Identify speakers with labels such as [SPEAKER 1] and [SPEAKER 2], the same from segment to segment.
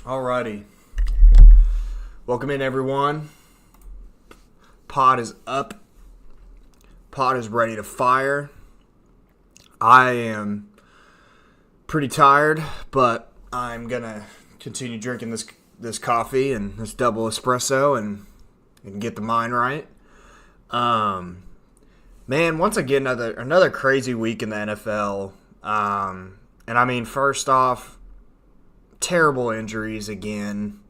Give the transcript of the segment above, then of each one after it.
[SPEAKER 1] Alrighty. Welcome in, everyone. Pod is up. Pod is ready to fire. I am pretty tired, but I'm gonna continue drinking this coffee and this double espresso and get the mind right. Man, once again, another crazy week in the NFL. And I mean, first off, terrible injuries again.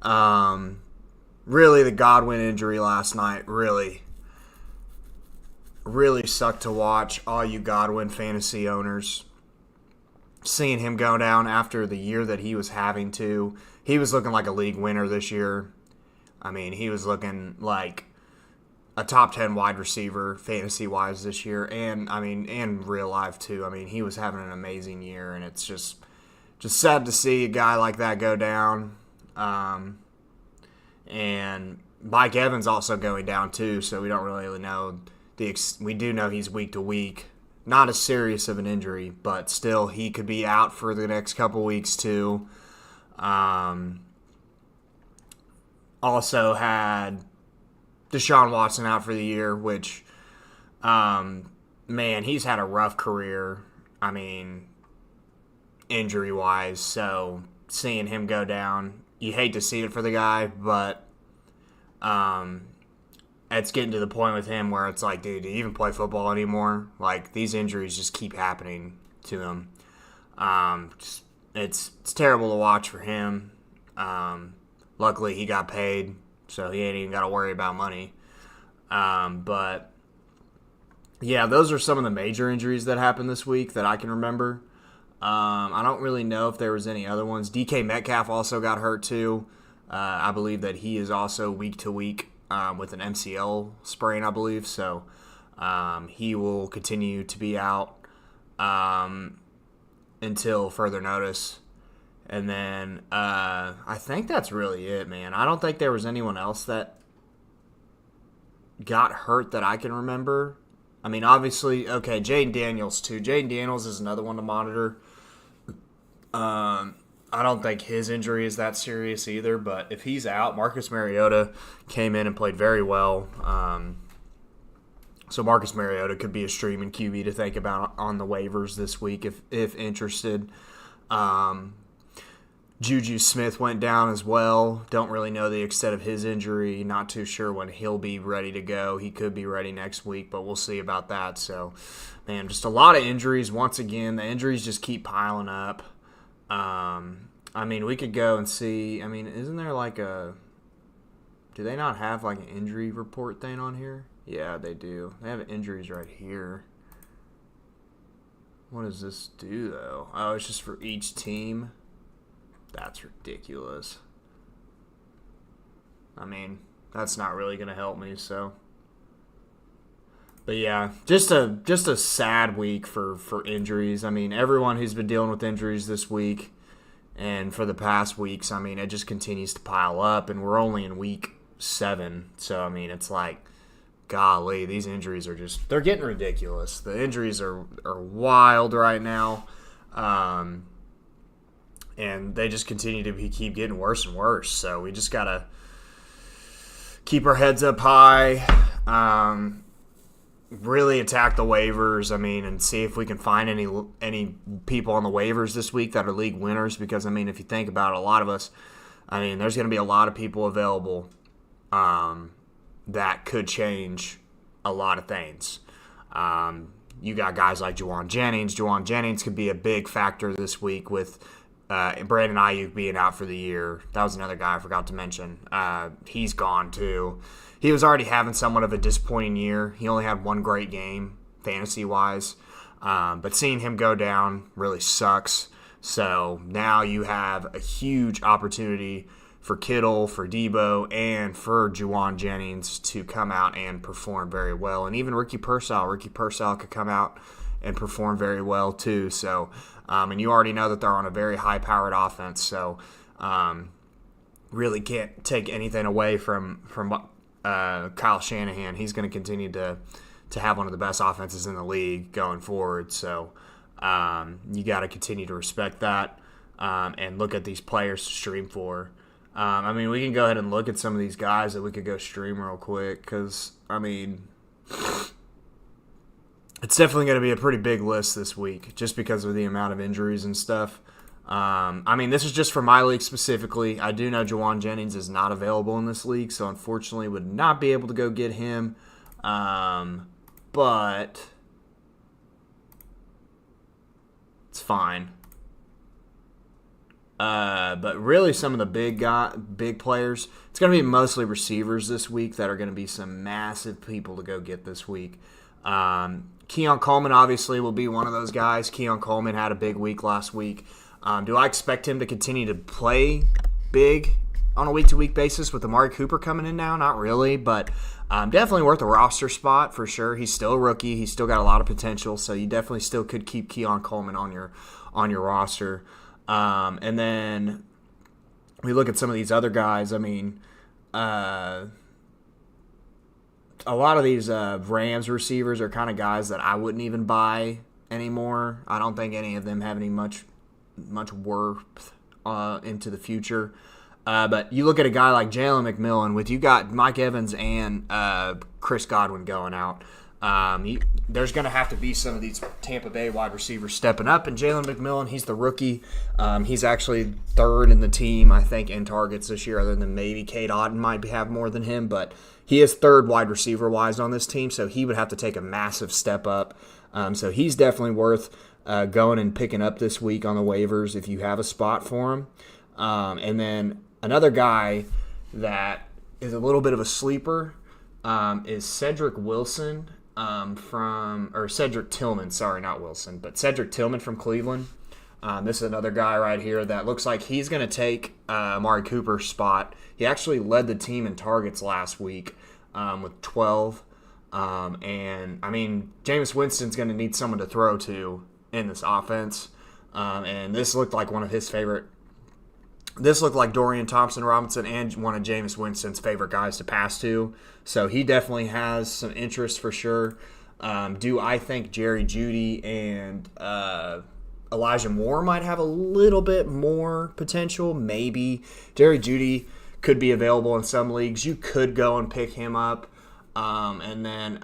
[SPEAKER 1] Really, the Godwin injury last night really sucked to watch. All you Godwin fantasy owners, seeing him go down after the year that he was having to. He was looking like a league winner this year. I mean, he was looking like a top 10 wide receiver fantasy-wise this year, and I mean, and real life too. I mean, he was having an amazing year, and it's just sad to see a guy like that go down. And Mike Evans also going down too, so we don't really know we do know he's week to week. Not as serious of an injury, but still he could be out for the next couple weeks too. Also had Deshaun Watson out for the year, which, man, he's had a rough career. I mean, injury-wise, so seeing him go down, you hate to see it for the guy, but it's getting to the point with him where it's like, dude, do you even play football anymore? Like, these injuries just keep happening to him. It's terrible to watch for him. Luckily, he got paid, so he ain't even got to worry about money. But, yeah, those are some of the major injuries that happened this week that I can remember. I don't really know if there was any other ones. DK Metcalf also got hurt too. I believe that he is also week to week with an MCL sprain, I believe. So he will continue to be out until further notice. And then I think that's really it, man. I don't think there was anyone else that got hurt that I can remember. I mean, obviously, okay, Jaden Daniels too. Jaden Daniels is another one to monitor. I don't think his injury is that serious either, but if he's out, Marcus Mariota came in and played very well. So Marcus Mariota could be a streaming QB to think about on the waivers this week if interested. Juju Smith went down as well. Don't really know the extent of his injury. Not too sure when he'll be ready to go. He could be ready next week, but we'll see about that. So, man, just a lot of injuries. Once again, the injuries just keep piling up. I mean, we could go and see. I mean, isn't there like do they not have like an injury report thing on here? Yeah, they do. They have injuries right here. What does this do, though? Oh, it's just for each team. That's ridiculous. I mean, that's not really going to help me, so. But yeah, just a sad week for injuries. I mean, everyone who's been dealing with injuries this week and for the past weeks, I mean, it just continues to pile up, and we're only in week 7. So, I mean, it's like, golly, these injuries are they're getting ridiculous. The injuries are wild right now. And they just continue to keep getting worse and worse. So we just got to keep our heads up high, really attack the waivers, I mean, and see if we can find any people on the waivers this week that are league winners. Because, I mean, if you think about it, a lot of us, I mean, there's going to be a lot of people available that could change a lot of things. You got guys like Juwan Jennings. Juwan Jennings could be a big factor this week with Brandon Ayuk being out for the year. That was another guy I forgot to mention. He's gone too. He was already having somewhat of a disappointing year. He only had one great game, fantasy-wise. But seeing him go down really sucks. So now you have a huge opportunity for Kittle, for Debo, and for Juwan Jennings to come out and perform very well. And even Ricky Pearsall could come out and perform very well too. So, and you already know that they're on a very high-powered offense. So, really can't take anything away from Kyle Shanahan. He's going to continue to have one of the best offenses in the league going forward. So, you got to continue to respect that. and look at these players to stream for. I mean, we can go ahead and look at some of these guys that we could go stream real quick because, I mean, it's definitely going to be a pretty big list this week just because of the amount of injuries and stuff. I mean, this is just for my league specifically. I do know Jauan Jennings is not available in this league, so unfortunately would not be able to go get him. But it's fine. But really, some of the big players, it's going to be mostly receivers this week that are going to be some massive people to go get this week. Keon Coleman obviously will be one of those guys. Keon Coleman had a big week last week. Do I expect him to continue to play big on a week-to-week basis with Amari Cooper coming in now? Not really, but definitely worth a roster spot for sure. He's still a rookie. He's still got a lot of potential, so you definitely still could keep Keon Coleman on your roster. And then we look at some of these other guys. I mean, a lot of these Rams receivers are kind of guys that I wouldn't even buy anymore. I don't think any of them have any much worth into the future. But you look at a guy like Jalen McMillan, with you got Mike Evans and Chris Godwin going out. There's going to have to be some of these Tampa Bay wide receivers stepping up. And Jalen McMillan, he's the rookie. He's actually third in the team, I think, in targets this year, other than maybe Cade Otton might have more than him. But he is third wide receiver-wise on this team, so he would have to take a massive step up. So he's definitely worth going and picking up this week on the waivers if you have a spot for him. And then another guy that is a little bit of a sleeper is Cedric Wilson Cedric Tillman. Sorry, not Wilson, but Cedric Tillman from Cleveland. This is another guy right here that looks like he's going to take Amari Cooper's spot. He actually led the team in targets last week with 12. And, I mean, Jameis Winston's going to need someone to throw to in this offense. And this looked like one of his favorite. This looked like Dorian Thompson-Robinson and one of Jameis Winston's favorite guys to pass to. So he definitely has some interest for sure. Do I think Jerry Jeudy and Elijah Moore might have a little bit more potential? Maybe. Jerry Jeudy could be available in some leagues. You could go and pick him up. And then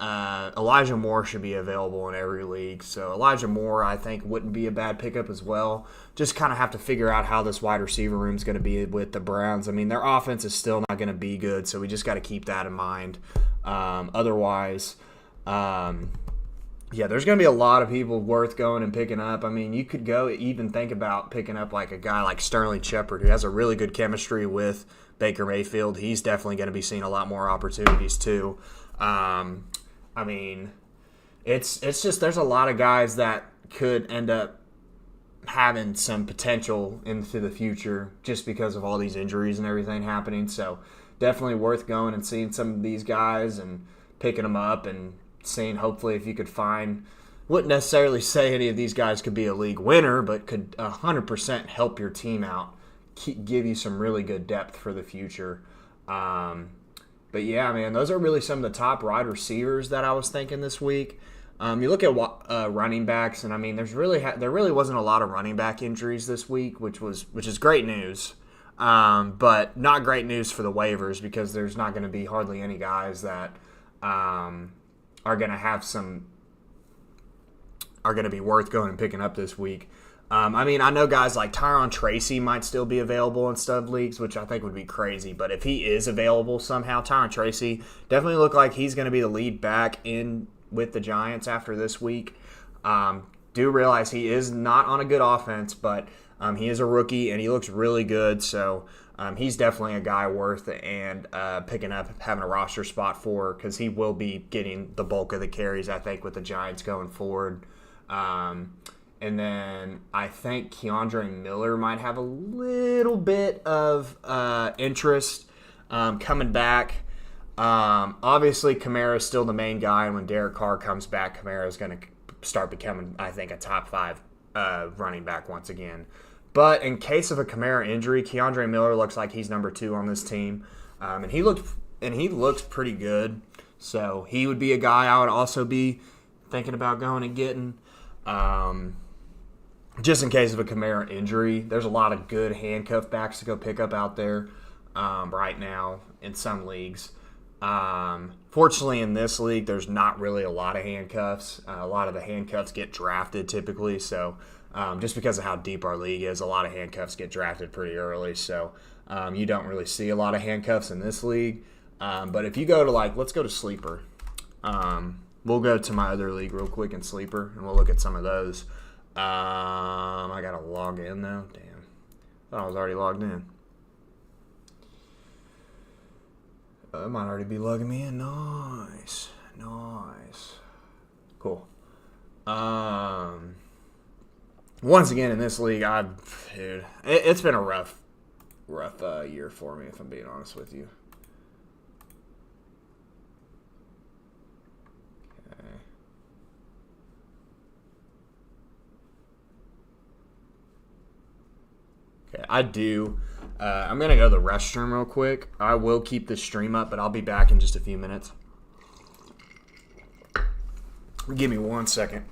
[SPEAKER 1] Elijah Moore should be available in every league. So Elijah Moore, I think, wouldn't be a bad pickup as well. Just kind of have to figure out how this wide receiver room is going to be with the Browns. I mean, their offense is still not going to be good, so we just got to keep that in mind. Otherwise, there's going to be a lot of people worth going and picking up. I mean, you could go even think about picking up like a guy like Sterling Shepard, who has a really good chemistry with Baker Mayfield. He's definitely going to be seeing a lot more opportunities too. I mean, it's just there's a lot of guys that could end up having some potential into the future just because of all these injuries and everything happening. So definitely worth going and seeing some of these guys and picking them up and seeing hopefully if you could find. Wouldn't necessarily say any of these guys could be a league winner, but could 100% help your team out, give you some really good depth for the future. But yeah, man, those are really some of the top wide receivers that I was thinking this week. You look at running backs, and I mean, there really wasn't a lot of running back injuries this week, which is great news, but not great news for the waivers because there's not going to be hardly any guys that are going to be worth going and picking up this week. I mean, I know guys like Tyron Tracy might still be available in stud leagues, which I think would be crazy. But if he is available somehow, Tyron Tracy definitely look like he's going to be the lead back in with the Giants after this week. Do realize he is not on a good offense, but he is a rookie and he looks really good. So he's definitely a guy worth and picking up, having a roster spot for, because he will be getting the bulk of the carries, I think, with the Giants going forward. And then I think Keandre Miller might have a little bit of interest coming back. Obviously, Kamara is still the main guy, and when Derek Carr comes back, Kamara is going to start becoming, I think, a top 5 running back once again. But in case of a Kamara injury, Keandre Miller looks like he's number 2 on this team, and he looks pretty good. So he would be a guy I would also be thinking about going and getting. just in case of a Kamara injury. There's a lot of good handcuff backs to go pick up out there right now in some leagues. Fortunately, in this league, there's not really a lot of handcuffs. A lot of the handcuffs get drafted typically, so just because of how deep our league is, a lot of handcuffs get drafted pretty early, so you don't really see a lot of handcuffs in this league. But if you go to, let's go to Sleeper. We'll go to my other league real quick in Sleeper, and we'll look at some of those. I got to log in, though. Damn. Thought I was already logged in. It might already be logging me in. Nice. Cool. Once again, in this league, it's been a rough year for me, if I'm being honest with you. Okay, I do. I'm going to go to the restroom real quick. I will keep this stream up, but I'll be back in just a few minutes. Give me 1 second.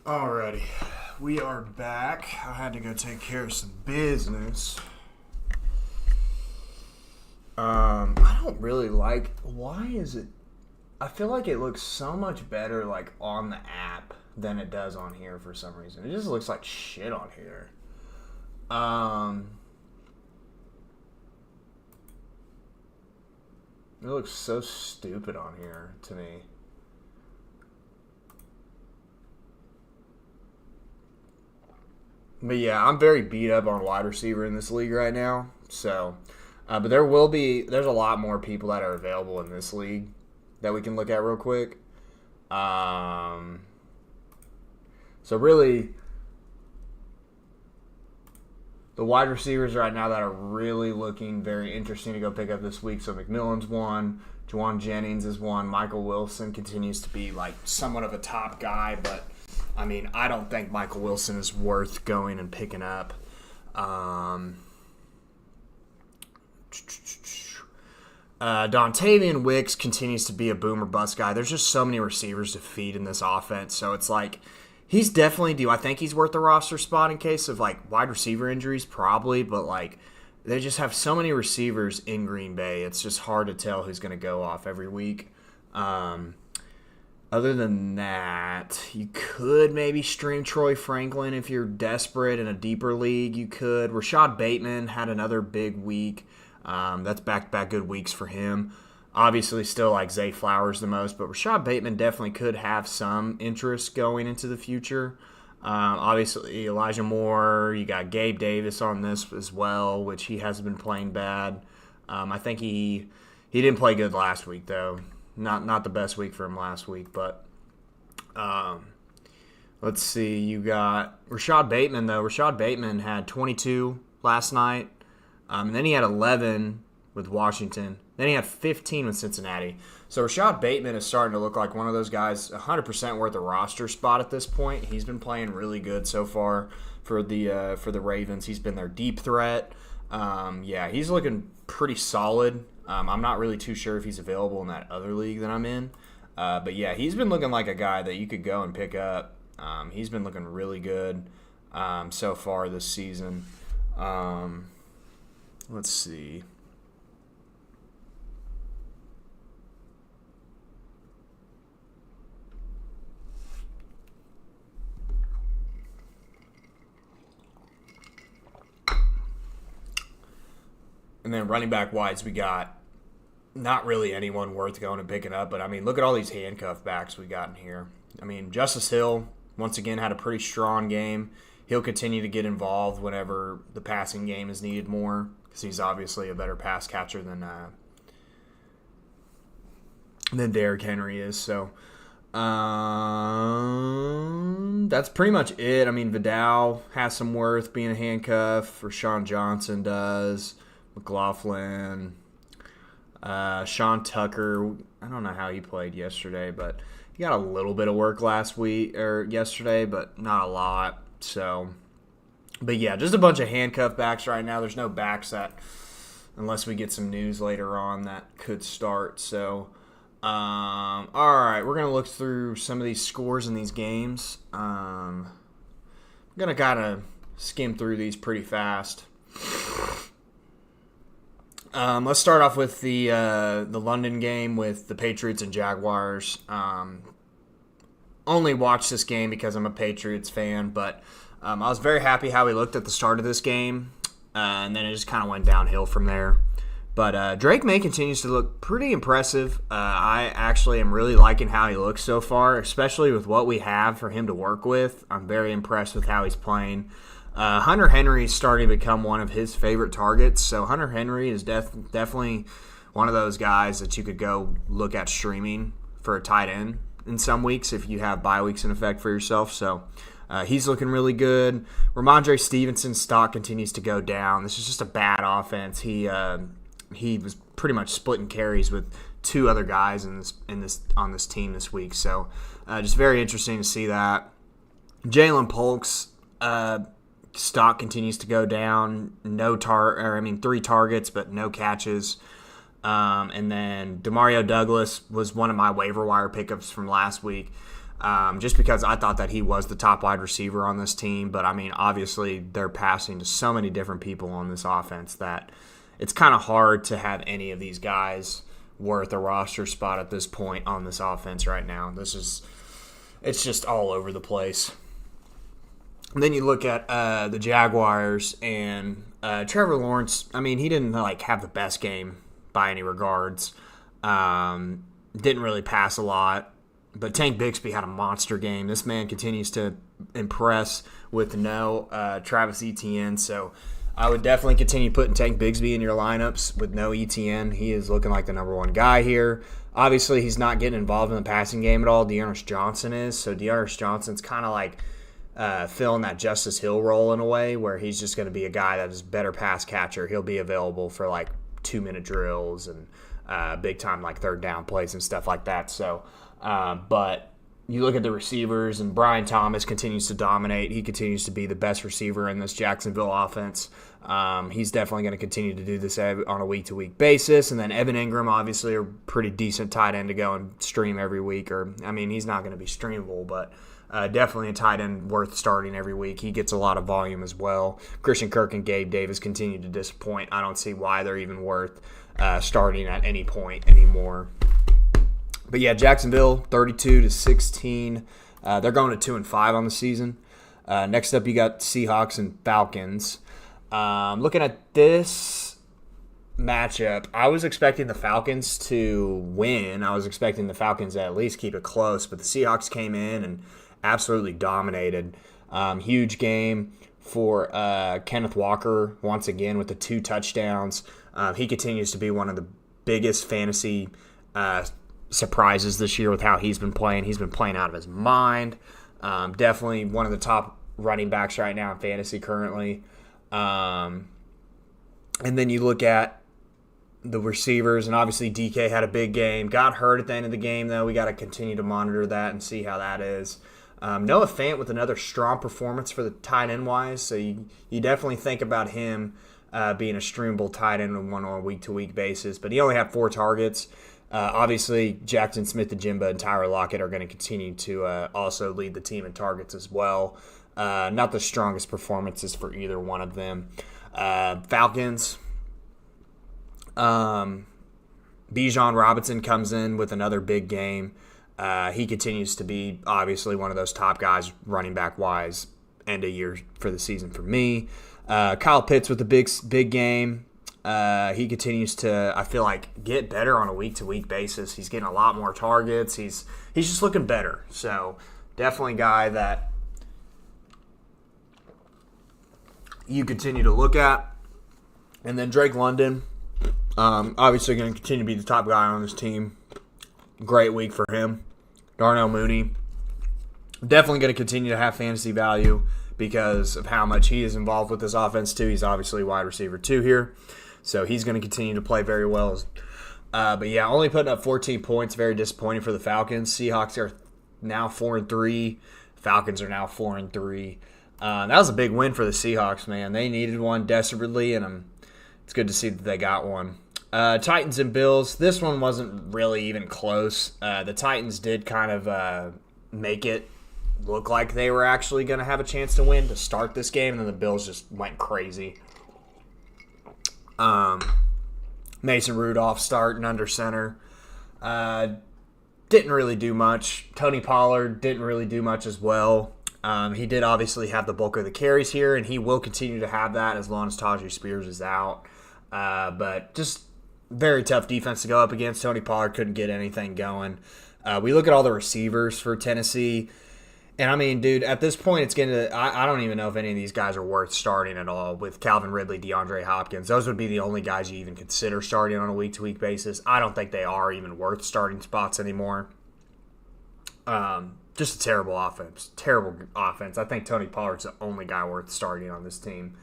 [SPEAKER 1] Alrighty, we are back. I had to go take care of some business. I don't really like. Why is it? I feel like it looks so much better on the app than it does on here for some reason. It just looks like shit on here. It looks so stupid on here to me. But yeah, I'm very beat up on wide receiver in this league right now. So, but there's a lot more people that are available in this league that we can look at real quick. So really, the wide receivers right now that are really looking very interesting to go pick up this week. So McMillan's one, Juwan Jennings is one, Michael Wilson continues to be like somewhat of a top guy, but I mean, I don't think Michael Wilson is worth going and picking up. Dontavian Wicks continues to be a boom or bust guy. There's just so many receivers to feed in this offense, so it's like he's definitely. Do I think he's worth the roster spot in case of like wide receiver injuries? Probably, but like they just have so many receivers in Green Bay. It's just hard to tell who's going to go off every week. Other than that, you could maybe stream Troy Franklin if you're desperate in a deeper league. You could. Rashad Bateman had another big week. That's back-to-back good weeks for him. Obviously, still like Zay Flowers the most, but Rashad Bateman definitely could have some interest going into the future. Obviously, Elijah Moore, you got Gabe Davis on this as well, which he hasn't been playing bad. I think he didn't play good last week, though. Not the best week for him last week, but let's see. You got Rashad Bateman, though. Rashad Bateman had 22 last night, and then he had 11 with Washington. Then he had 15 with Cincinnati. So Rashad Bateman is starting to look like one of those guys, 100% worth a roster spot at this point. He's been playing really good so far for the Ravens. He's been their deep threat. He's looking pretty solid. I'm not really too sure if he's available in that other league that I'm in. But yeah, he's been looking like a guy that you could go and pick up. He's been looking really good so far this season. Let's see. And then running back wise, we got not really anyone worth going and picking up. But, I mean, look at all these handcuff backs we got in here. I mean, Justice Hill, once again, had a pretty strong game. He'll continue to get involved whenever the passing game is needed more because he's obviously a better pass catcher than Derrick Henry is. So that's pretty much it. I mean, Vidal has some worth being a handcuff. Rashawn Johnson does. McLaughlin, Sean Tucker. I don't know how he played yesterday, but he got a little bit of work yesterday, but not a lot. So, but yeah, just a bunch of handcuff backs right now. There's no backs that, unless we get some news later on, that could start. So, all right, we're gonna look through some of these scores in these games. I'm gonna kind of skim through these pretty fast. Let's start off with the London game with the Patriots and Jaguars. Only watched this game because I'm a Patriots fan, but I was very happy how he looked at the start of this game, and then it just kind of went downhill from there. But Drake May continues to look pretty impressive. I actually am really liking how he looks so far, especially with what we have for him to work with. I'm very impressed with how he's playing. Hunter Henry is starting to become one of his favorite targets. So Hunter Henry is definitely one of those guys that you could go look at streaming for a tight end in some weeks if you have bye weeks in effect for yourself. So he's looking really good. Ramondre Stevenson's stock continues to go down. This is just a bad offense. He was pretty much splitting carries with two other guys on this team this week. So just very interesting to see that. Jalen Polk's stock continues to go down. 3 targets, but no catches. And then Demario Douglas was one of my waiver wire pickups from last week, just because I thought that he was the top wide receiver on this team. But, I mean, obviously they're passing to so many different people on this offense that it's kind of hard to have any of these guys worth a roster spot at this point on this offense right now. It's just all over the place. And then you look at the Jaguars and Trevor Lawrence. I mean, he didn't have the best game by any regards. Didn't really pass a lot. But Tank Bigsby had a monster game. This man continues to impress with no Travis Etienne. So I would definitely continue putting Tank Bigsby in your lineups with no Etienne. He is looking like the number one guy here. Obviously, he's not getting involved in the passing game at all. Dearness Johnson is. So Dearness Johnson's kind of like filling that Justice Hill role in a way where he's just going to be a guy that is better pass catcher. He'll be available for like 2-minute drills and big time like third down plays and stuff like that. So, but you look at the receivers, and Brian Thomas continues to dominate. He continues to be the best receiver in this Jacksonville offense. He's definitely going to continue to do this on a week-to-week basis. And then Evan Ingram, obviously, a pretty decent tight end to go and stream every week. He's not going to be streamable, but definitely a tight end worth starting every week. He gets a lot of volume as well. Christian Kirk and Gabe Davis continue to disappoint. I don't see why they're even worth starting at any point anymore. But yeah, Jacksonville 32-16. They're going to 2-5 on the season. Next up, you got Seahawks and Falcons. Looking at this matchup, I was expecting the Falcons to win. I was expecting the Falcons to at least keep it close, but the Seahawks came in and absolutely dominated. Huge game for Kenneth Walker once again with the 2 touchdowns. He continues to be one of the biggest fantasy surprises this year with how he's been playing. He's been playing out of his mind. Definitely one of the top running backs right now in fantasy currently. And then you look at the receivers, and obviously DK had a big game. Got hurt at the end of the game, though. We got to continue to monitor that and see how that is. Noah Fant with another strong performance for the tight end wise, so you definitely think about him being a streamable tight end on a week-to-week basis. But he only had 4 targets. Obviously, Jackson Smith-Njigba and Tyler Lockett are going to continue to also lead the team in targets as well. Not the strongest performances for either one of them. Falcons, Bijan Robinson comes in with another big game. He continues to be obviously one of those top guys running back-wise end of year for the season for me. Kyle Pitts with a big game. He continues to, I feel like, get better on a week-to-week basis. He's getting a lot more targets. He's just looking better. So definitely a guy that you continue to look at. And then Drake London, obviously going to continue to be the top guy on this team. Great week for him. Darnell Mooney, definitely going to continue to have fantasy value because of how much he is involved with this offense too. He's obviously wide receiver 2 here. So he's going to continue to play very well. But yeah, only putting up 14 points. Very disappointing for the Falcons. Seahawks are now 4-3. Falcons are now 4-3. That was a big win for the Seahawks, man. They needed one desperately, and it's good to see that they got one. Titans and Bills. This one wasn't really even close. The Titans did kind of make it look like they were actually going to have a chance to win to start this game, and then the Bills just went crazy. Mason Rudolph starting under center. Didn't really do much. Tony Pollard didn't really do much as well. He did obviously have the bulk of the carries here, and he will continue to have that as long as Tajay Spears is out. But just very tough defense to go up against. Tony Pollard couldn't get anything going. We look at all the receivers for Tennessee. And, I mean, dude, at this point, it's going to – I don't even know if any of these guys are worth starting at all with Calvin Ridley, DeAndre Hopkins. Those would be the only guys you even consider starting on a week-to-week basis. I don't think they are even worth starting spots anymore. Just a terrible offense. Terrible offense. I think Tony Pollard's the only guy worth starting on this team.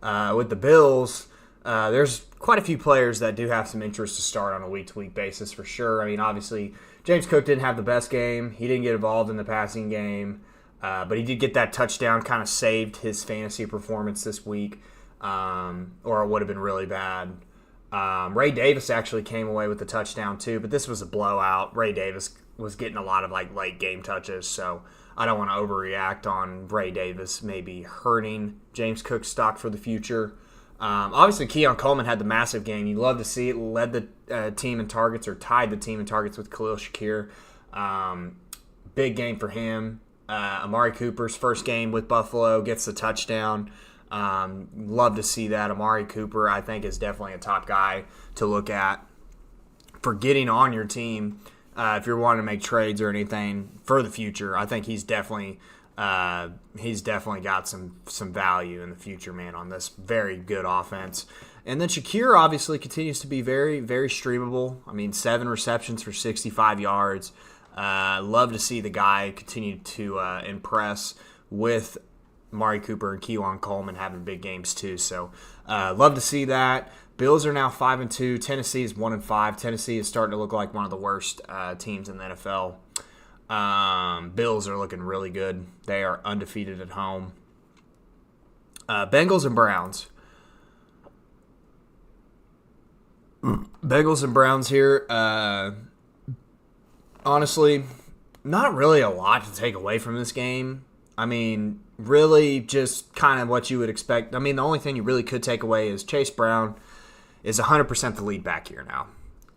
[SPEAKER 1] With the Bills, there's quite a few players that do have some interest to start on a week-to-week basis for sure. I mean, obviously – James Cook didn't have the best game. He didn't get involved in the passing game. But he did get that touchdown, kind of saved his fantasy performance this week, or it would have been really bad. Ray Davis actually came away with the touchdown too, but this was a blowout. Ray Davis was getting a lot of late game touches, so I don't want to overreact on Ray Davis maybe hurting James Cook's stock for the future. Obviously, Keon Coleman had the massive game. You love to see it. Led the team in targets, or tied the team in targets with Khalil Shakir. Big game for him. Amari Cooper's first game with Buffalo gets the touchdown. Love to see that. Amari Cooper, I think, is definitely a top guy to look at for getting on your team if you're wanting to make trades or anything for the future. I think he's definitely got some value in the future, man, on this very good offense. And then Shakir obviously continues to be very, very streamable. I mean, 7 receptions for 65 yards. Love to see the guy continue to impress with Amari Cooper and Keelan Coleman having big games too. So love to see that. Bills are now 5-2. Tennessee is 1-5. Tennessee is starting to look like one of the worst teams in the NFL. Bills are looking really good. They are undefeated at home. Bengals and Browns. Bengals and Browns here. Honestly, not really a lot to take away from this game. I mean, really just kind of what you would expect. I mean, the only thing you really could take away is Chase Brown is 100% the lead back here now.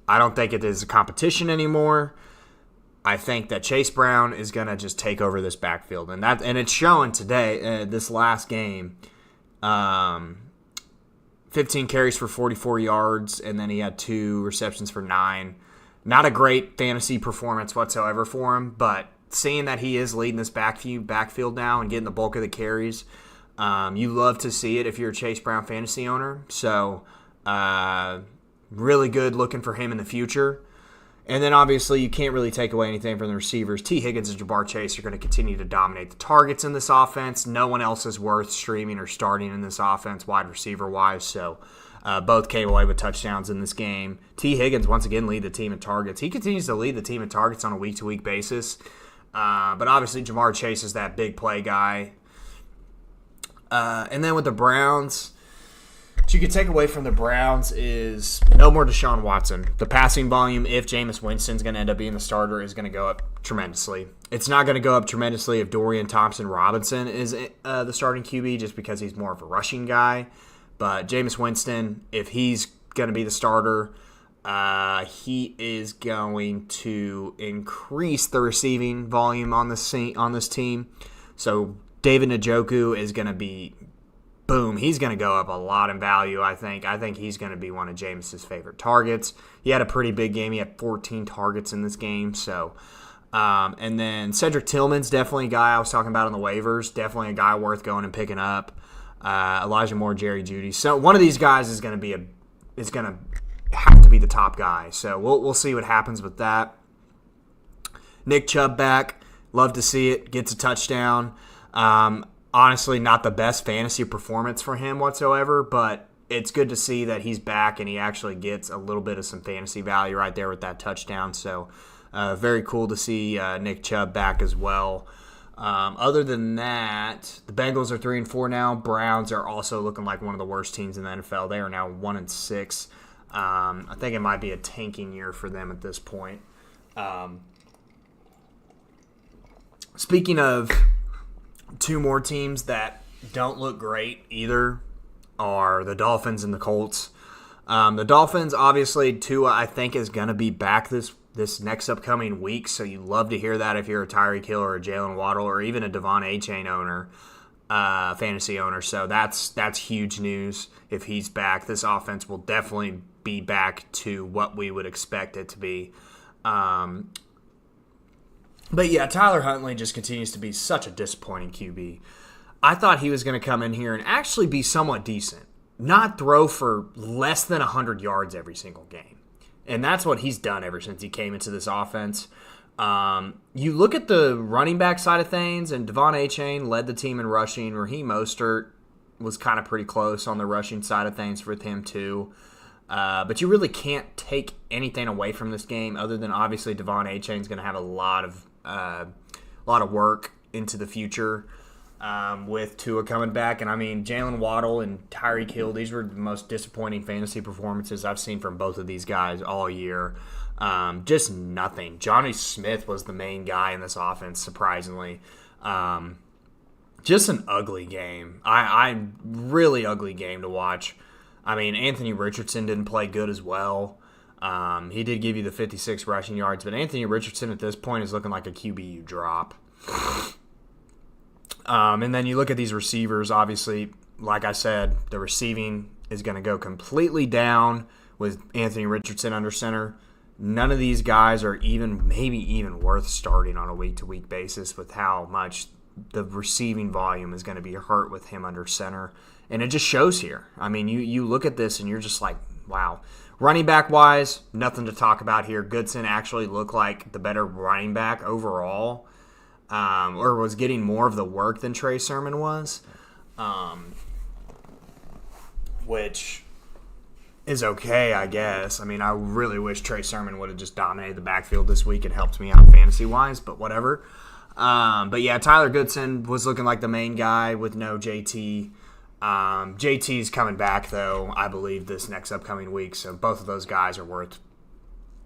[SPEAKER 1] I don't think it is a competition anymore. I think that Chase Brown is going to just take over this backfield. And it's showing today, this last game. 15 carries for 44 yards, and then he had 2 receptions for 9. Not a great fantasy performance whatsoever for him, but seeing that he is leading this backfield now and getting the bulk of the carries, you love to see it if you're a Chase Brown fantasy owner. So really good looking for him in the future. And then obviously you can't really take away anything from the receivers. T. Higgins and Ja'Marr Chase are going to continue to dominate the targets in this offense. No one else is worth streaming or starting in this offense wide receiver-wise. So both came away with touchdowns in this game. T. Higgins once again lead the team in targets. He continues to lead the team in targets on a week-to-week basis. But obviously Ja'Marr Chase is that big play guy. And then with the Browns, what you can take away from the Browns is no more Deshaun Watson. The passing volume, if Jameis Winston's going to end up being the starter, is going to go up tremendously. It's not going to go up tremendously if Dorian Thompson-Robinson is the starting QB just because he's more of a rushing guy. But Jameis Winston, if he's going to be the starter, he is going to increase the receiving volume on this team. So David Njoku is going to be boom, he's going to go up a lot in value, I think. I think he's going to be one of Jameis's favorite targets. He had a pretty big game. He had 14 targets in this game. So, and then Cedric Tillman's definitely a guy I was talking about on the waivers. Definitely a guy worth going and picking up. Elijah Moore, Jerry Jeudy. So one of these guys is going to have to be the top guy. So we'll see what happens with that. Nick Chubb back. Love to see it. Gets a touchdown. Honestly, not the best fantasy performance for him whatsoever, but it's good to see that he's back and he actually gets a little bit of some fantasy value right there with that touchdown. So very cool to see Nick Chubb back as well. Other than that, the Bengals are 3-4 now. Browns are also looking like one of the worst teams in the NFL. They are now 1-6. I think it might be a tanking year for them at this point. Speaking of two more teams that don't look great either are the Dolphins and the Colts. The Dolphins, obviously, Tua, I think, is going to be back this next upcoming week, so you love to hear that if you're a Tyreek Hill or a Jalen Waddle or even a Devon Achane owner, fantasy owner. So that's huge news if he's back. This offense will definitely be back to what we would expect it to be. But yeah, Tyler Huntley just continues to be such a disappointing QB. I thought he was going to come in here and actually be somewhat decent, not throw for less than 100 yards every single game. And that's what he's done ever since he came into this offense. You look at the running back side of things, and Devon Achane led the team in rushing. Raheem Mostert was kind of pretty close on the rushing side of things with him too. But you really can't take anything away from this game other than obviously Devon Achane's going to have a lot of work into the future with Tua coming back. And I mean, Jalen Waddle and Tyreek Hill, these were the most disappointing fantasy performances I've seen from both of these guys all year. Just nothing. Johnny Smith was the main guy in this offense, surprisingly. Just an ugly game. I really ugly game to watch. I mean, Anthony Richardson didn't play good as well. He did give you the 56 rushing yards, but Anthony Richardson at this point is looking like a QB drop. And then you look at these receivers, obviously, like I said, the receiving is going to go completely down with Anthony Richardson under center. None of these guys are maybe even worth starting on a week-to-week basis with how much the receiving volume is going to be hurt with him under center. And it just shows here. I mean, you look at this and you're just like, wow. Running back-wise, nothing to talk about here. Goodson actually looked like the better running back overall. or was getting more of the work than Trey Sermon was, which is okay, I guess. I mean, I really wish Trey Sermon would have just dominated the backfield this week and helped me out fantasy-wise, but whatever. But yeah, Tyler Goodson was looking like the main guy with no JT. JT's coming back, though, I believe, this next upcoming week, so both of those guys are worth,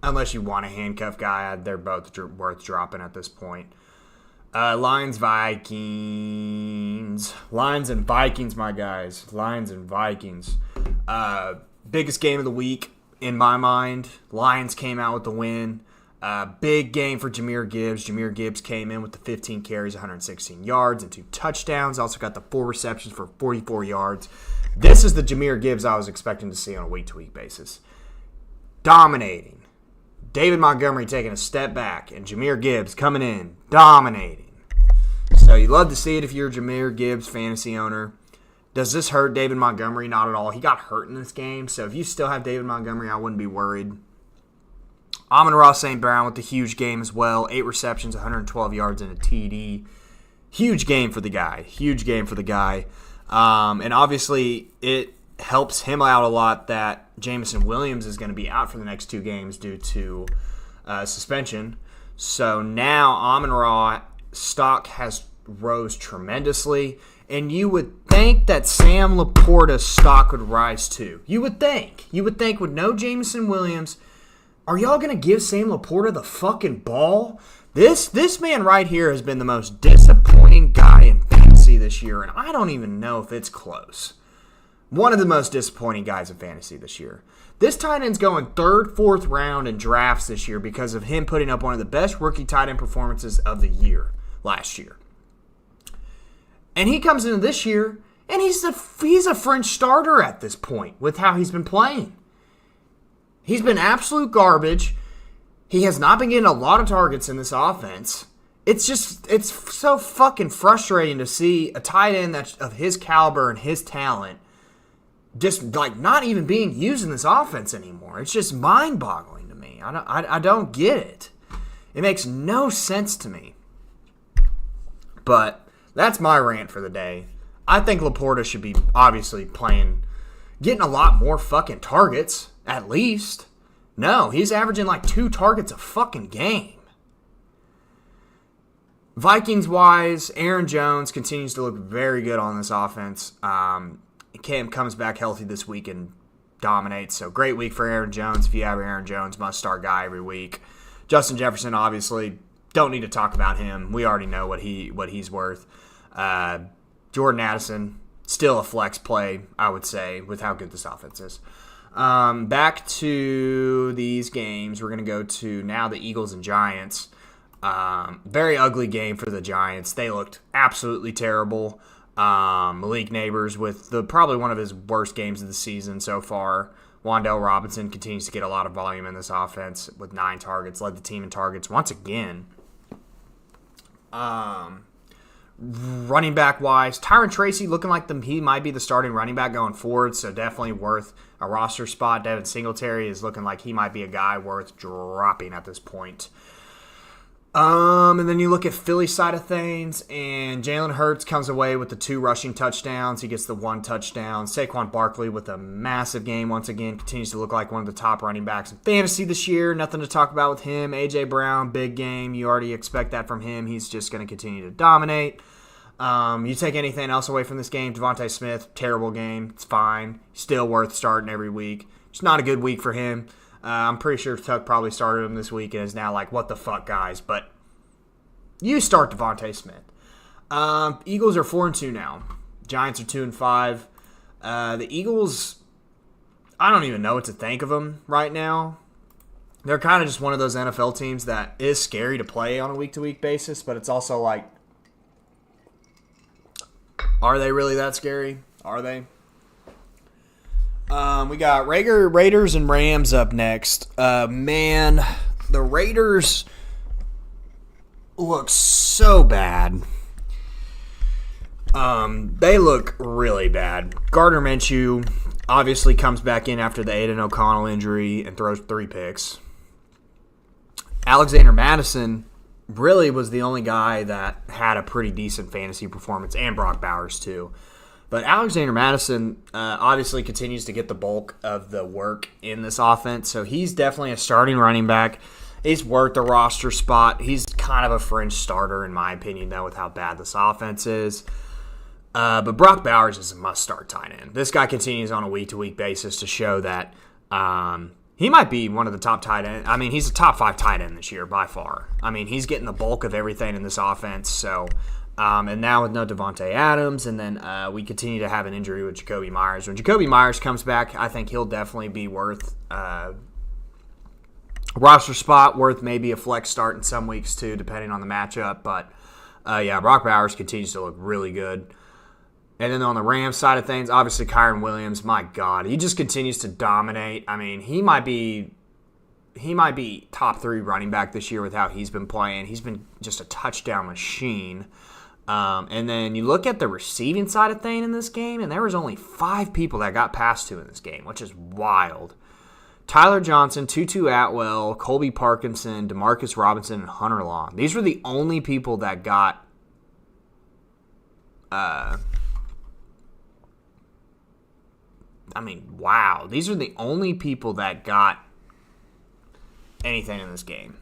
[SPEAKER 1] unless you want a handcuff guy, they're both worth dropping at this point. Lions, Vikings. Lions and Vikings, my guys. Lions and Vikings. Biggest game of the week, in my mind. Lions came out with the win. Big game for Jahmyr Gibbs. Jahmyr Gibbs came in with the 15 carries, 116 yards, and 2 touchdowns. Also got the 4 receptions for 44 yards. This is the Jahmyr Gibbs I was expecting to see on a week-to-week basis. Dominating. David Montgomery taking a step back, and Jahmyr Gibbs coming in, dominating. So you love to see it if you're a Jahmyr Gibbs fantasy owner. Does this hurt David Montgomery? Not at all. He got hurt in this game, so if you still have David Montgomery, I wouldn't be worried. Amon-Ra St. Brown with the huge game as well. 8 receptions, 112 yards, and a TD. Huge game for the guy. Huge game for the guy. And obviously, it helps him out a lot that Jameson Williams is going to be out for the next 2 games due to suspension. So now Amon-Ra stock has rose tremendously. And you would think that Sam Laporta's stock would rise too. You would think. You would think with no Jameson Williams, are y'all going to give Sam Laporta the fucking ball? This man right here has been the most disappointing guy in fantasy this year, and I don't even know if it's close. One of the most disappointing guys in fantasy this year. This tight end's going 3rd, 4th round in drafts this year because of him putting up one of the best rookie tight end performances of the year last year. And he comes into this year, and he's a fringe starter at this point with how he's been playing. He's been absolute garbage. He has not been getting a lot of targets in this offense. It's so fucking frustrating to see a tight end that's of his caliber and his talent just like not even being used in this offense anymore. It's just mind-boggling to me. I don't get it. It makes no sense to me. But that's my rant for the day. I think Laporta should be obviously getting a lot more fucking targets, at least. No, he's averaging like 2 targets a fucking game. Vikings-wise, Aaron Jones continues to look very good on this offense. Cam comes back healthy this week and dominates. So great week for Aaron Jones. If you have Aaron Jones, must-start guy every week. Justin Jefferson, obviously, don't need to talk about him. We already know what he's worth. Jordan Addison, still a flex play, I would say, with how good this offense is. Back to these games. We're going to go to now the Eagles and Giants. Very ugly game for the Giants. They looked absolutely terrible. Malik Neighbors with probably one of his worst games of the season so far. Wan'Dale Robinson continues to get a lot of volume in this offense with 9 targets. Led the team in targets once again. Running back wise, Tyron Tracy looking like he might be the starting running back going forward, so definitely worth a roster spot. Devin Singletary is looking like he might be a guy worth dropping at this point. And then you look at Philly's side of things, and Jalen Hurts comes away with the 2 rushing touchdowns. He gets the 1 touchdown. Saquon Barkley with a massive game once again. Continues to look like one of the top running backs in fantasy this year. Nothing to talk about with him. A.J. Brown, big game. You already expect that from him. He's just going to continue to dominate. You take anything else away from this game, Devontae Smith, terrible game. It's fine. Still worth starting every week. It's not a good week for him. I'm pretty sure Tuck probably started him this week and is now like, what the fuck, guys? But you start Devontae Smith. Eagles are 4-2 now. Giants are 2-5. The Eagles, I don't even know what to think of them right now. They're kind of just one of those NFL teams that is scary to play on a week-to-week basis, but it's also like, are they really that scary? Are they? We got Raiders and Rams up next. Man, the Raiders look so bad. They look really bad. Gardner Minshew obviously comes back in after the Aiden O'Connell injury and throws 3 picks. Alexander Madison really was the only guy that had a pretty decent fantasy performance, and Brock Bowers too. But Alexander Mattison obviously continues to get the bulk of the work in this offense, so he's definitely a starting running back. He's worth the roster spot. He's kind of a fringe starter, in my opinion, though, with how bad this offense is. But Brock Bowers is a must-start tight end. This guy continues on a week-to-week basis to show that he might be one of the top tight end. I mean, he's a top 5 tight end this year by far. I mean, he's getting the bulk of everything in this offense. So, and now with no Devontae Adams, and then we continue to have an injury with Jakobi Meyers. When Jakobi Meyers comes back, I think he'll definitely be worth roster spot, worth maybe a flex start in some weeks too, depending on the matchup. But yeah, Brock Bowers continues to look really good. And then on the Rams side of things, obviously Kyren Williams, my God, he just continues to dominate. I mean, he might be top 3 running back this year with how he's been playing. He's been just a touchdown machine. And then you look at the receiving side of things in this game, and there was only 5 people that got passed to in this game, which is wild. Tyler Johnson, Tutu Atwell, Colby Parkinson, Demarcus Robinson, and Hunter Long. These were the only people that got wow. These are the only people that got anything in this game,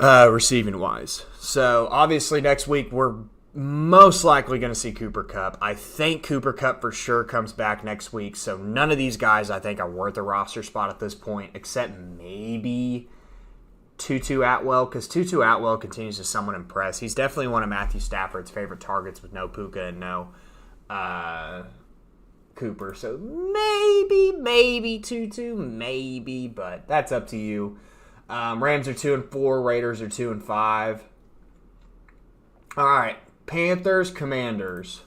[SPEAKER 1] receiving-wise. So, obviously, next week we're most likely going to see Cooper Kupp. I think Cooper Kupp for sure comes back next week, so none of these guys I think are worth a roster spot at this point, except maybe Tutu Atwell, because Tutu Atwell continues to somewhat impress. He's definitely one of Matthew Stafford's favorite targets with no Puka and no Cooper. So maybe Tutu, maybe, but that's up to you. Rams are 2-4, Raiders are 2-5. All right, Panthers, Commanders.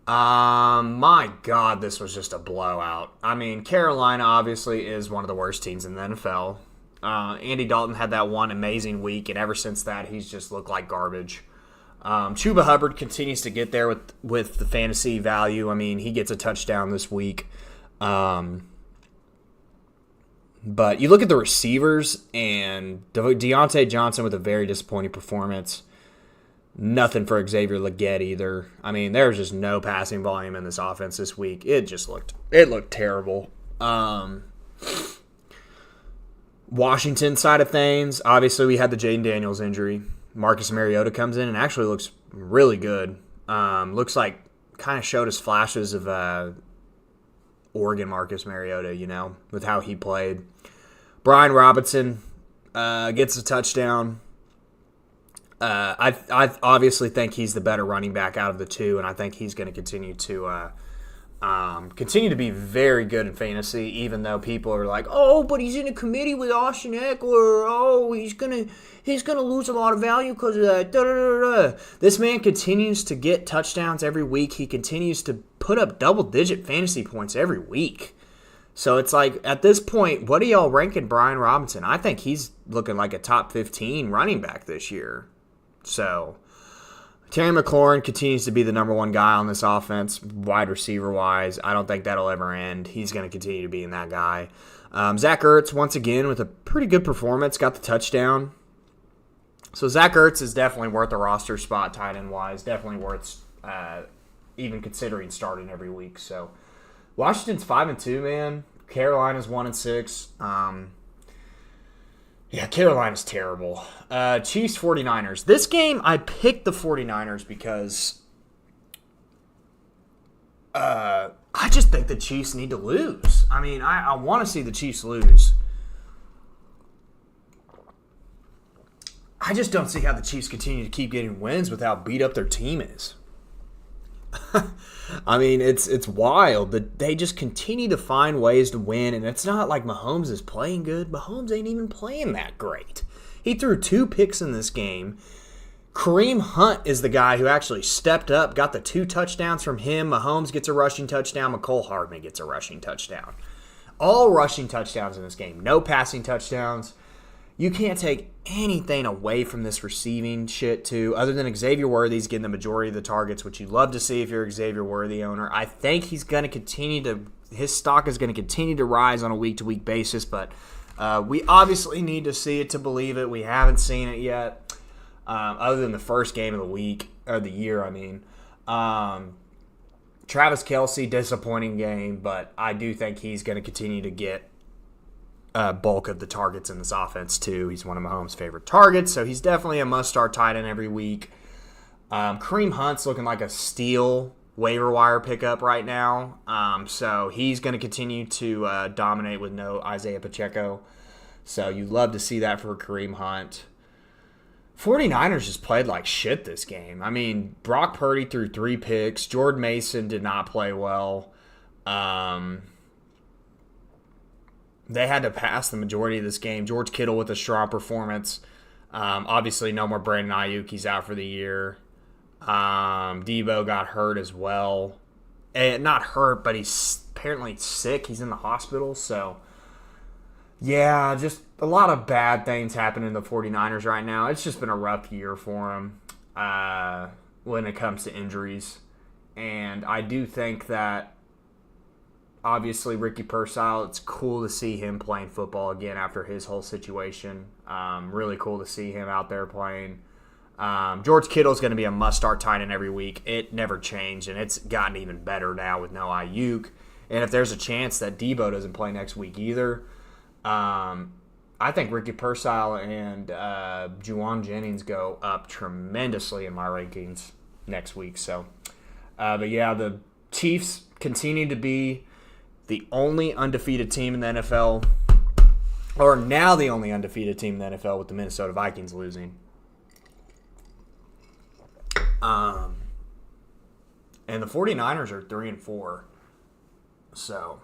[SPEAKER 1] My God, this was just a blowout. I mean, Carolina obviously is one of the worst teams in the NFL. Andy Dalton had that one amazing week, and ever since that, he's just looked like garbage. Chuba Hubbard continues to get there with the fantasy value. I mean, he gets a touchdown this week. But you look at the receivers, and Deontay Johnson with a very disappointing performance. Nothing for Xavier Legette either. I mean, there was just no passing volume in this offense this week. It looked terrible. Washington side of things, obviously we had the Jaden Daniels injury. Marcus Mariota comes in and actually looks really good. Looks like kind of showed us flashes of Oregon Marcus Mariota, with how he played. Brian Robinson gets a touchdown. I obviously think he's the better running back out of the two, and I think he's going to continue to be very good in fantasy, even though people are like, oh, but he's in a committee with Austin Eckler. Oh, he's gonna lose a lot of value because of that. Da, da, da, da. This man continues to get touchdowns every week. He continues to put up double-digit fantasy points every week. So it's like, at this point, what are y'all ranking Brian Robinson? I think he's looking like a top 15 running back this year. So Terry McLaurin continues to be the number one guy on this offense, wide receiver-wise. I don't think that'll ever end. He's going to continue to be in that guy. Zach Ertz, once again, with a pretty good performance, got the touchdown. So Zach Ertz is definitely worth a roster spot, tight end-wise. Definitely worth even considering starting every week. So Washington's 5-2, man. Carolina's 1-6. Yeah, Carolina's terrible. Chiefs, 49ers. This game, I picked the 49ers because I just think the Chiefs need to lose. I mean, I want to see the Chiefs lose. I just don't see how the Chiefs continue to keep getting wins with how beat up their team is. I mean, it's wild that they just continue to find ways to win, and it's not like Mahomes is playing good. Mahomes ain't even playing that great. He threw 2 picks in this game. Kareem Hunt is the guy who actually stepped up, got the 2 touchdowns from him. Mahomes gets a rushing touchdown. McCole Hardman gets a rushing touchdown. All rushing touchdowns in this game. No passing touchdowns. You can't take anything away from this receiving shit, too, other than Xavier Worthy's getting the majority of the targets, which you love to see if you're a Xavier Worthy owner. I think he's going to continue to – his stock is going to continue to rise on a week-to-week basis, but We obviously need to see it to believe it. We haven't seen it yet, other than the first game of the week, or the year, I mean. Travis Kelce, disappointing game, but I do think he's going to continue to get bulk of the targets in this offense, too. He's one of Mahomes' favorite targets, so he's definitely a must-start tight end every week. Kareem Hunt's looking like a steal waiver wire pickup right now, so he's going to continue to dominate with no Isaiah Pacheco. So you love to see that for Kareem Hunt. 49ers just played like shit this game. I mean, Brock Purdy threw 3 picks. Jordan Mason did not play well. They had to pass the majority of this game. George Kittle with a strong performance. Obviously, no more Brandon Ayuk. He's out for the year. Debo got hurt as well. Not hurt, but he's apparently sick. He's in the hospital. So, yeah, just a lot of bad things happening in the 49ers right now. It's just been a rough year for them when it comes to injuries. And I do think that, obviously, Ricky Pearsall, it's cool to see him playing football again after his whole situation. Really cool to see him out there playing. George Kittle's going to be a must-start tight end every week. It never changed, and it's gotten even better now with no Ayuk. And if there's a chance that Debo doesn't play next week either, I think Ricky Pearsall and Juwan Jennings go up tremendously in my rankings next week. So, but yeah, the Chiefs continue to be the only undefeated team in the NFL, or now the only undefeated team in the NFL with the Minnesota Vikings losing. And the 49ers are 3-4. So,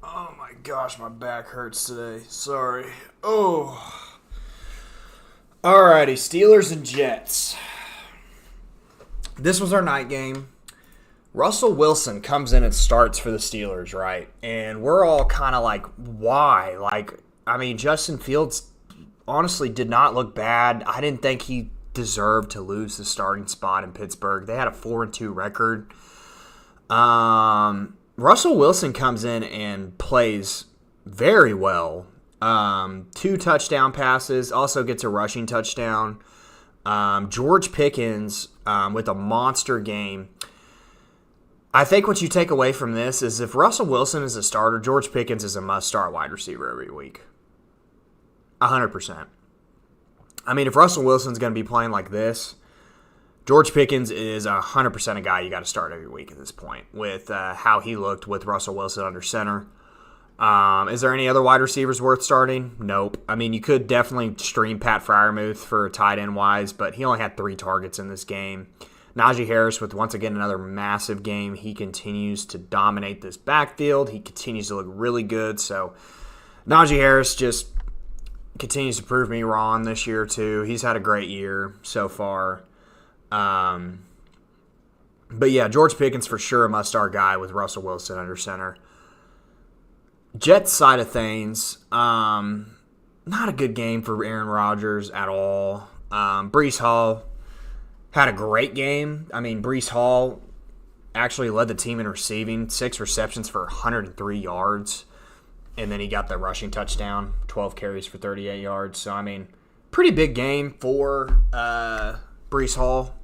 [SPEAKER 1] oh my gosh, my back hurts today. Sorry. Oh. Alrighty, Steelers and Jets. This was our night game. Russell Wilson comes in and starts for the Steelers, right? And we're all kind of like, why? Like, I mean, Justin Fields honestly did not look bad. I didn't think he deserved to lose the starting spot in Pittsburgh. They had a 4-2 record. Russell Wilson comes in and plays very well. 2 touchdown passes, also gets a rushing touchdown. George Pickens with a monster game. I think what you take away from this is if Russell Wilson is a starter, George Pickens is a must-start wide receiver every week. 100%. I mean, if Russell Wilson's going to be playing like this, George Pickens is 100% a guy you got to start every week at this point with how he looked with Russell Wilson under center. Is there any other wide receivers worth starting? Nope. I mean, you could definitely stream Pat Freiermuth for tight end wise, but he only had 3 targets in this game. Najee Harris with, once again, another massive game. He continues to dominate this backfield. He continues to look really good. So Najee Harris just continues to prove me wrong this year, too. He's had a great year so far. But, yeah, George Pickens for sure a must-start guy with Russell Wilson under center. Jets side of things, not a good game for Aaron Rodgers at all. Breece Hall had a great game. I mean, Breece Hall actually led the team in receiving, 6 receptions for 103 yards. And then he got the rushing touchdown, 12 carries for 38 yards. So, I mean, pretty big game for Breece Hall.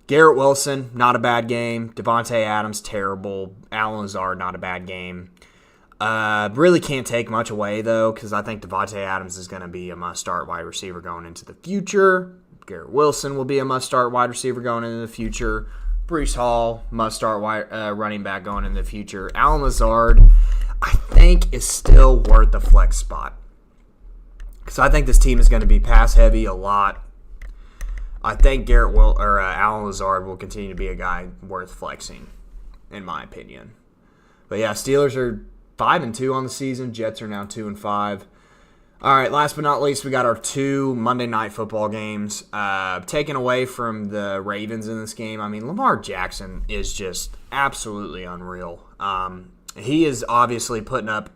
[SPEAKER 1] Garrett Wilson, not a bad game. Devontae Adams, terrible. Allen Lazard, not a bad game. Really can't take much away, though, because I think Devontae Adams is going to be a must-start wide receiver going into the future. Garrett Wilson will be a must-start wide receiver going into the future. Breece Hall, must-start running back going into the future. Allen Lazard, I think, is still worth the flex spot. Because I think this team is going to be pass-heavy a lot. I think Allen Lazard will continue to be a guy worth flexing, in my opinion. But yeah, Steelers are 5-2 on the season. Jets are now 2-5. All right, last but not least, we got our 2 Monday Night Football games. Taken away from the Ravens in this game, I mean, Lamar Jackson is just absolutely unreal. He is obviously putting up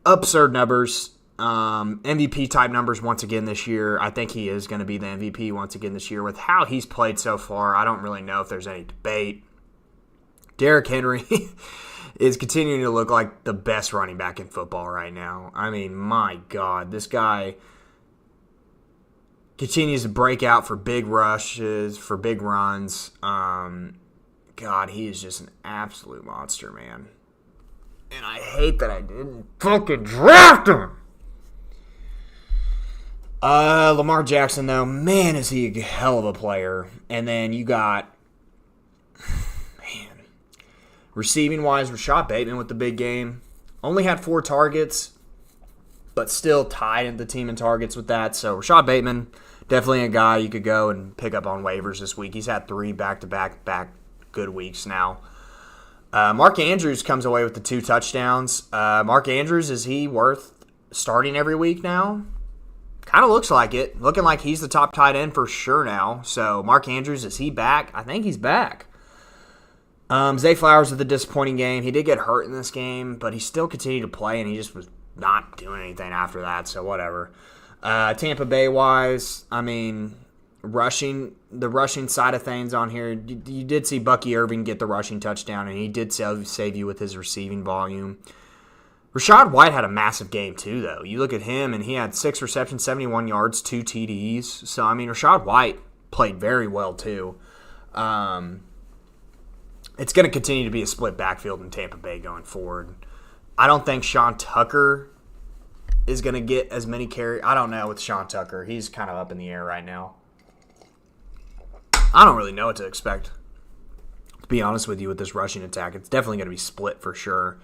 [SPEAKER 1] absurd numbers, MVP-type numbers once again this year. I think he is going to be the MVP once again this year. With how he's played so far, I don't really know if there's any debate. Derrick Henry is continuing to look like the best running back in football right now. I mean, my God, this guy continues to break out for big rushes, for big runs. God, he is just an absolute monster, man. And I hate that I didn't fucking draft him. Lamar Jackson, though, man, is he a hell of a player. And then you got, receiving-wise, Rashad Bateman with the big game. Only had 4 targets, but still tied the team in targets with that. So Rashad Bateman, definitely a guy you could go and pick up on waivers this week. He's had 3 back-to-back good weeks now. Mark Andrews comes away with the 2 touchdowns. Mark Andrews, is he worth starting every week now? Kind of looks like it. Looking like he's the top tight end for sure now. So Mark Andrews, is he back? I think he's back. Zay Flowers with a disappointing game. He did get hurt in this game, but he still continued to play, and he just was not doing anything after that, so whatever. Tampa Bay-wise, I mean, the rushing side of things on here, you did see Bucky Irving get the rushing touchdown, and he did save you with his receiving volume. Rachaad White had a massive game too, though. You look at him, and he had 6 receptions, 71 yards, 2 TDs. So, I mean, Rachaad White played very well too. It's going to continue to be a split backfield in Tampa Bay going forward. I don't think Sean Tucker is going to get as many carries. I don't know with Sean Tucker. He's kind of up in the air right now. I don't really know what to expect, to be honest with you, with this rushing attack. It's definitely going to be split for sure.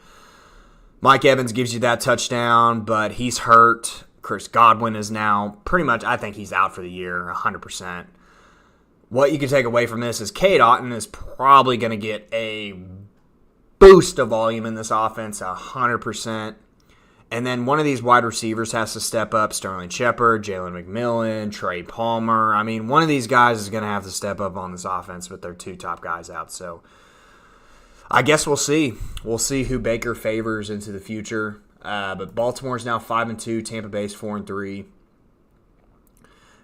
[SPEAKER 1] Mike Evans gives you that touchdown, but he's hurt. Chris Godwin is now pretty much, I think he's out for the year, 100%. What you can take away from this is Cade Otton is probably going to get a boost of volume in this offense, 100%. And then one of these wide receivers has to step up. Sterling Shepard, Jalen McMillan, Trey Palmer. I mean, one of these guys is going to have to step up on this offense with their 2 top guys out. So I guess we'll see. We'll see who Baker favors into the future. But Baltimore's now 5-2. Tampa Bay's 4-3.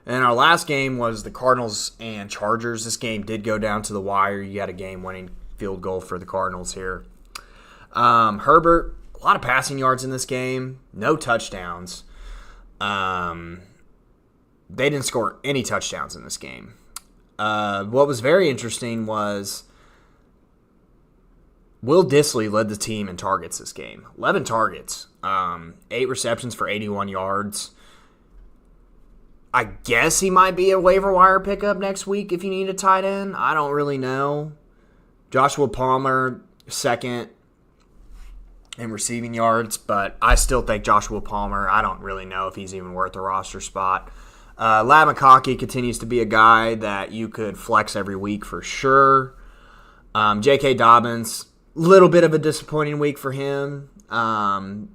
[SPEAKER 1] And our last game was the Cardinals and Chargers. This game did go down to the wire. You had a game-winning field goal for the Cardinals here. Herbert, a lot of passing yards in this game. No touchdowns. They didn't score any touchdowns in this game. What was very interesting was Will Dissly led the team in targets this game. 11 targets. 8 receptions for 81 yards. I guess he might be a waiver wire pickup next week if you need a tight end. I don't really know. Joshua Palmer, second in receiving yards, but I still think Joshua Palmer, I don't really know if he's even worth a roster spot. Ladd McConkey continues to be a guy that you could flex every week for sure. J.K. Dobbins, little bit of a disappointing week for him. And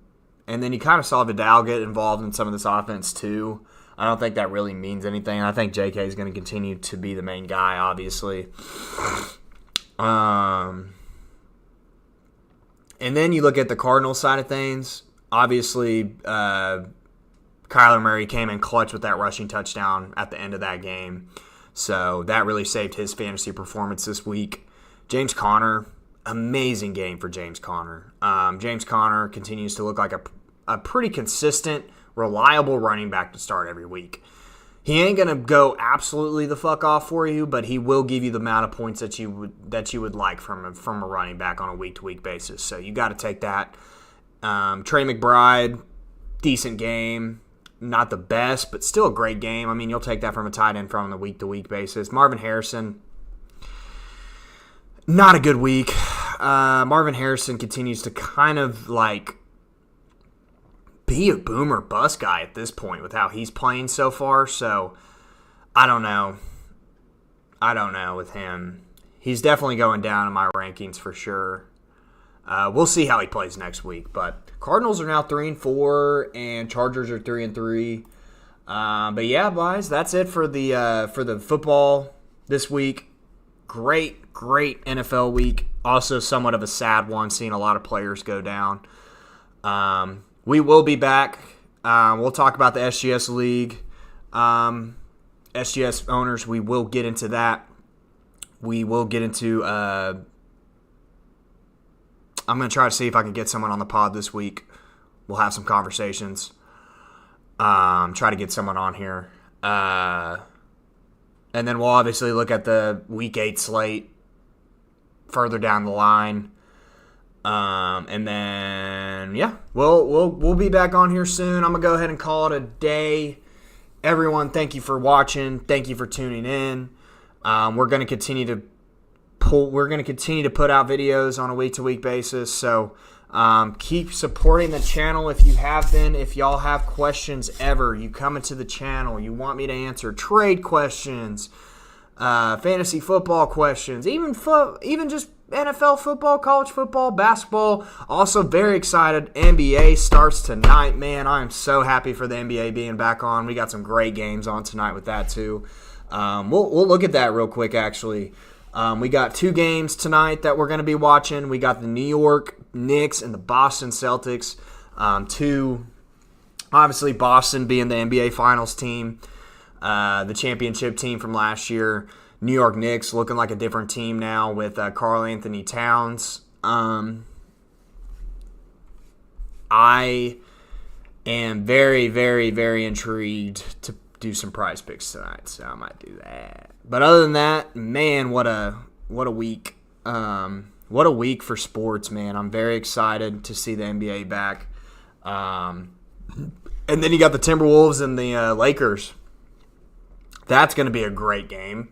[SPEAKER 1] then you kind of saw Vidal get involved in some of this offense too. I don't think that really means anything. I think J.K. is going to continue to be the main guy, obviously. And then you look at the Cardinals side of things. Obviously, Kyler Murray came in clutch with that rushing touchdown at the end of that game. So that really saved his fantasy performance this week. James Conner, amazing game for James Conner. James Conner continues to look like a pretty consistent, reliable running back to start every week. He ain't going to go absolutely the fuck off for you, but he will give you the amount of points that you would like from a running back on a week-to-week basis. So you got to take that. Trey McBride, decent game. Not the best, but still a great game. I mean, you'll take that from a tight end from on a week-to-week basis. Marvin Harrison, not a good week. Marvin Harrison continues to kind of like be a boomer bust guy at this point with how he's playing so far. So I don't know with him. He's definitely going down in my rankings for sure. We'll see how he plays next week. But Cardinals are now 3-4, and Chargers are 3-3. But yeah, boys, that's it for the football this week. Great NFL week. Also, somewhat of a sad one, seeing a lot of players go down. We will be back. We'll talk about the SGS League. SGS owners, we will get into that. We will get into I'm going to try to see if I can get someone on the pod this week. We'll have some conversations. Try to get someone on here. And then we'll obviously look at the Week 8 slate further down the line. And then, yeah, we'll be back on here soon. I'm going to go ahead and call it a day. Everyone, thank you for watching. Thank you for tuning in. We're going to continue to put out videos on a week-to-week basis. So keep supporting the channel if you have been. If y'all have questions ever, you come into the channel, you want me to answer trade questions, fantasy football questions, even just NFL football, college football, basketball. Also very excited. NBA starts tonight. Man, I am so happy for the NBA being back on. We got some great games on tonight with that too. We'll look at that real quick actually. We got 2 games tonight that we're going to be watching. We got the New York Knicks and the Boston Celtics. Obviously Boston being the NBA Finals team, the championship team from last year. New York Knicks looking like a different team now with Karl Anthony Towns. I am very, very, very intrigued to do some prize picks tonight, so I might do that. But other than that, man, what a week. What a week for sports, man. I'm very excited to see the NBA back. And then you got the Timberwolves and the Lakers. That's going to be a great game.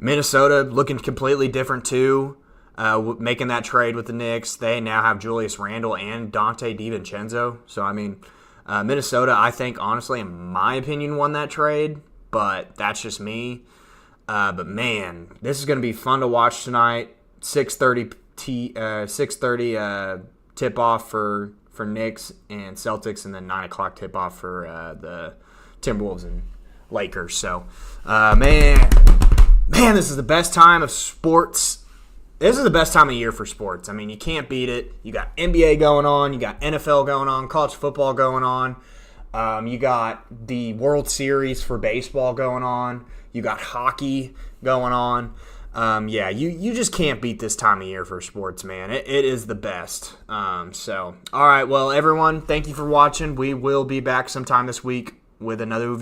[SPEAKER 1] Minnesota looking completely different too, making that trade with the Knicks. They now have Julius Randle and Dante DiVincenzo. So, I mean, Minnesota, I think, honestly, in my opinion, won that trade. But that's just me. But, man, this is going to be fun to watch tonight. 6:30 tip-off for Knicks and Celtics, and then 9 o'clock tip-off for the Timberwolves and Lakers. So, Man, this is the best time of sports. This is the best time of year for sports. I mean, you can't beat it. You got NBA going on. You got NFL going on. College football going on. You got the World Series for baseball going on. You got hockey going on. You just can't beat this time of year for sports, man. It is the best. All right, well, everyone, thank you for watching. We will be back sometime this week with another video.